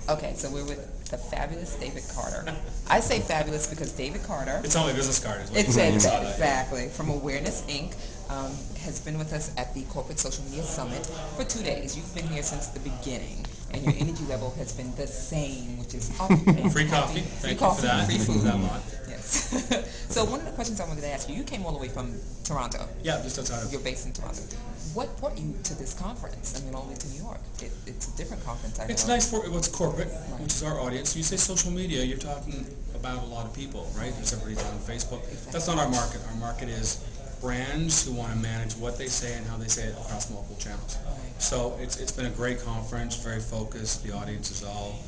Okay, so we're with the fabulous David Carter. I say fabulous because David Carter. It's on my business card as well. Exactly. From Awareness Inc. Has been with us at the Corporate Social Media Summit for 2 days. You've been here since the beginning, and your energy level has been the same, which is free coffee. Thank you for that. Free food. That lot. Yes. So one of the questions I wanted to ask you, you came all the way from Toronto. Yeah, just outside of. You're based in Toronto. What brought you to this conference? I mean, all the way to New York. It's a different conference. It's nice for what's corporate, which is our audience. You say social media, you're talking about a lot of people, right? There's everybody on Facebook. Exactly. That's not our market. Our market is brands who want to manage what they say and how they say it across multiple channels. Right. So it's been a great conference, very focused. The audience is all,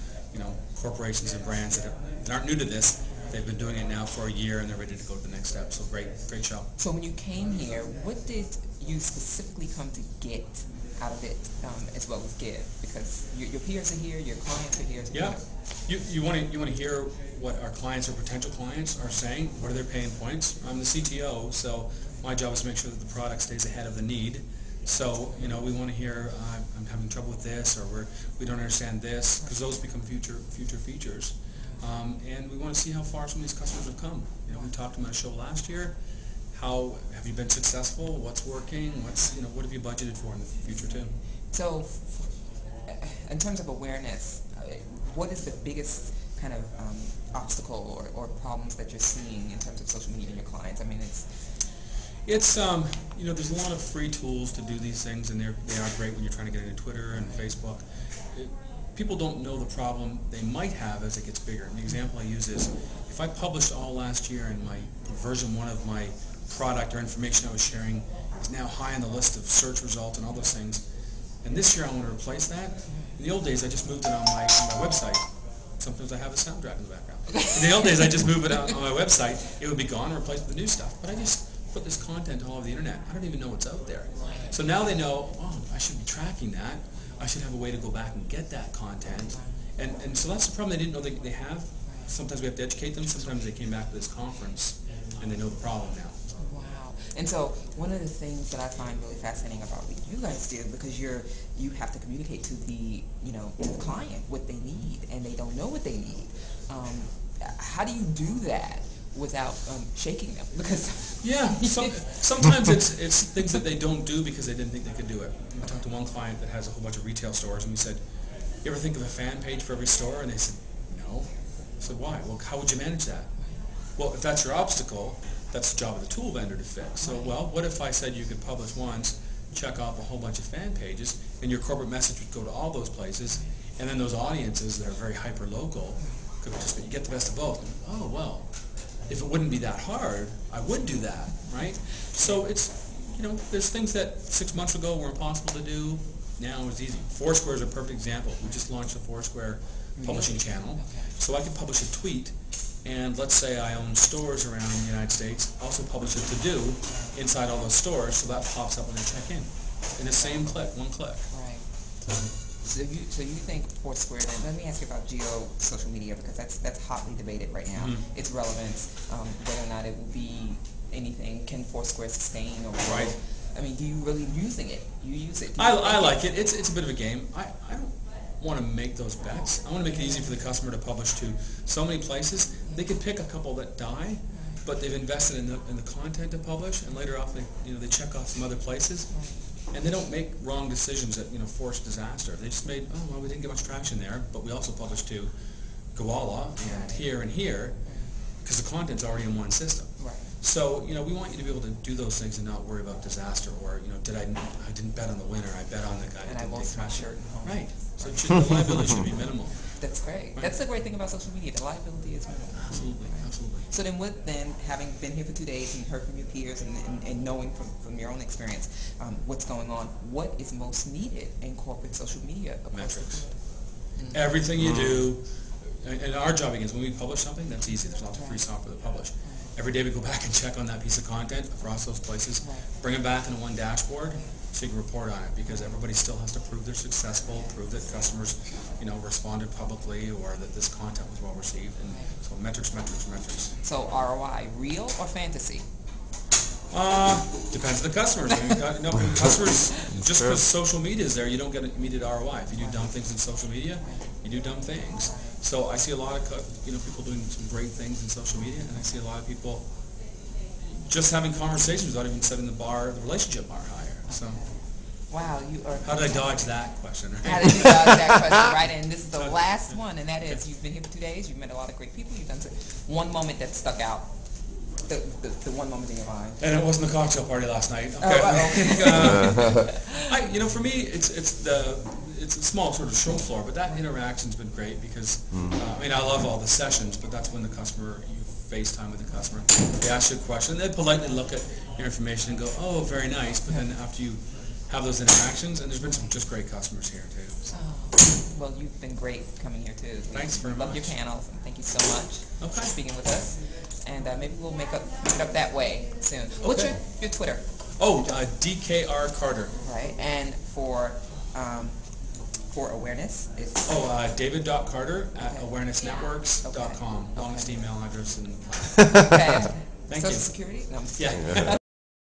corporations and brands that aren't new to this. They've been doing it now for a year, and they're ready to go to the next step. So great show. So when you came here, what did you specifically come to get out of it, as well as give? Because your peers are here, your clients are here. Yeah. You want to hear what our clients or potential clients are saying. What are their pain points? I'm the CTO, so my job is to make sure that the product stays ahead of the need. So, we want to hear, I'm having trouble with this, or we don't understand this, because those become future features. And we want to see how far some of these customers have come. We talked to them on a show last year. How have you been successful? What's working? What have you budgeted for in the future too? So, in terms of awareness, what is the biggest kind of obstacle or problems that you're seeing in terms of social media and your clients? I mean, it's there's a lot of free tools to do these things, and they are great when you're trying to get into Twitter and Facebook. People don't know the problem they might have as it gets bigger. And the example I use is, if I published all last year and my version 1 of my product or information I was sharing is now high on the list of search results and all those things, and this year I want to replace that. In the old days, I just moved it on my website. Sometimes I have a soundtrack in the background. In the old days, I just move it on my website. It would be gone and replaced with the new stuff. But I just put this content all over the internet. I don't even know what's out there. So now they know, I should be tracking that. I should have a way to go back and get that content. And so that's the problem they didn't know they have. Sometimes we have to educate them. Sometimes they came back to this conference and they know the problem now. Wow. And so one of the things that I find really fascinating about what you guys do, because you have to communicate to the to the client what they need, and they don't know what they need. How do you do that without shaking them? Because sometimes it's things that they don't do because they didn't think they could do it. I talked to one client that has a whole bunch of retail stores, and we said, "You ever think of a fan page for every store?" And they said, "No." I said, "Why?" "Well, how would you manage that?" "Well, if that's your obstacle, that's the job of the tool vendor to fix." So, what if I said you could publish once, check off a whole bunch of fan pages, and your corporate message would go to all those places, and then those audiences that are very hyper-local could you get the best of both. Oh, well, if it wouldn't be that hard, I would do that, right? So it's, there's things that 6 months ago were impossible to do. Now it's easy. Foursquare is a perfect example. We just launched a Foursquare publishing channel. So I could publish a tweet, and let's say I own stores around the United States, also publish a to-do inside all those stores, so that pops up when they check in the same click, one click. Right. So you think Foursquare, then let me ask you about social media, because that's hotly debated right now. Mm-hmm. Its relevance, whether or not it will be anything, can Foursquare sustain or grow? Right. I mean, do you really using it? You use it? I like it. It's a bit of a game. I don't want to make those bets. I want to make it easy for the customer to publish to so many places. They can pick a couple that die, but they've invested in the content to publish, and later off they check off some other places. And they don't make wrong decisions that force disaster. They just made, we didn't get much traction there, but we also published to Gowalla and here, because the content's already in one system. Right. So we want you to be able to do those things and not worry about disaster, or I didn't bet on the winner, I bet on the guy that didn't take traction. Right. So the liability should be minimal. That's great. Right. That's the great thing about social media. The liability is minimal. Absolutely. So then, having been here for 2 days and heard from your peers and knowing from your own experience what's going on, what is most needed in corporate social media? Metrics. Mm-hmm. Everything you do, and our job begins when we publish something. That's easy. There's lots of free software to publish. Every day we go back and check on that piece of content across those places, bring it back into one dashboard, so you can report on it, because everybody still has to prove they're successful, prove that customers, responded publicly, or that this content was well received. And so metrics. So ROI, real or fantasy? Depends on the customers. I mean, customers, just because social media is there, you don't get immediate ROI. If you do dumb things in social media, you do dumb things. So I see a lot of people doing some great things in social media, and I see a lot of people just having conversations without even setting the relationship bar higher. So. Wow, you are. How did I dodge that question? Right? How did you dodge that question? Right, and this is the last one, and that is, you've been here for 2 days. You've met a lot of great people. You've done one moment that stuck out. The one moment in your mind. And it wasn't the cocktail party last night. Okay. For me, it's a small sort of show floor, but that interaction's been great because I love all the sessions, but that's when the customer, you FaceTime with the customer, they ask you a question, they politely look at your information and go, oh, very nice, but then after you have those interactions, and there's been some just great customers here too. So. Oh, well, you've been great coming here too. Thanks very much. Love your panels, and thank you so much for speaking with us. And maybe we'll make it up that way soon. Okay. What's your Twitter? Oh, DKR Carter. Right, and for awareness, it's David.Carter@awarenessnetworks.com. Longest email address in. Okay. Thank Social you. Security? No, I'm just kidding.